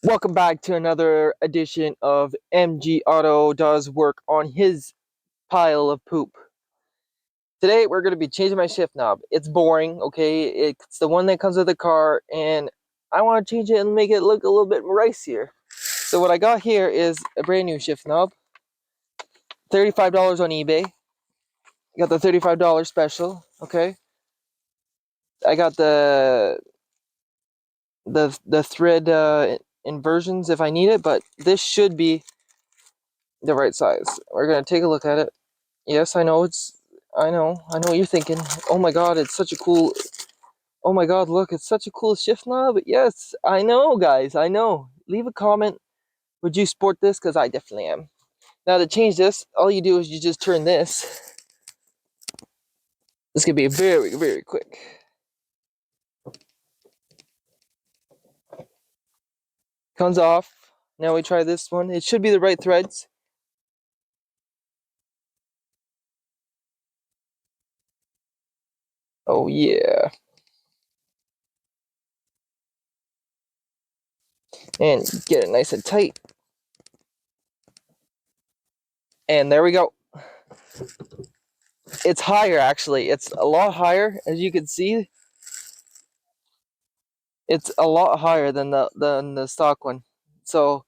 Welcome back to another edition of MG Auto does work on his pile of poop. Today we're going to be changing my shift knob. It's boring, okay? It's the one that comes with the car, and I want to change it and make it look a little bit racier. So what I got here is a brand new shift knob. $35 on eBay. I got the $35 special, okay? I got the thread inversions if I need it, but this should be the right size. We're going to take a look at it. Yes, I know what you're thinking. Oh my god, it's such a cool. Oh my god, look, it's such a cool shift knob. Yes, I know, guys, I know. Leave a comment. Would you sport this? Because I definitely am. Now, to change this, all you do is you just turn this. This could be very, very quick. Comes off. Now we try this one. It should be the right threads. Oh, yeah. And get it nice and tight. And there we go. It's higher, actually. It's a lot higher, as you can see. It's a lot higher than the stock one. So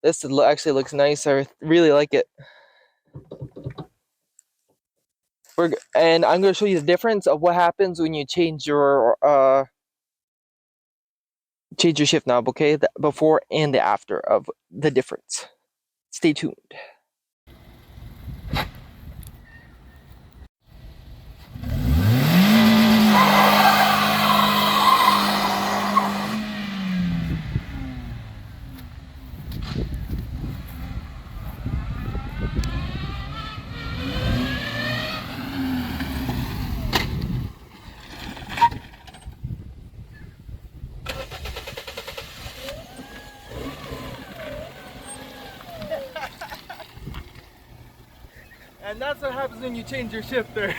this actually looks nice. I really like it. And I'm going to show you the difference of what happens when you change your shift knob, okay? The before and the after of the difference. Stay tuned. And that's what happens when you change your shifter.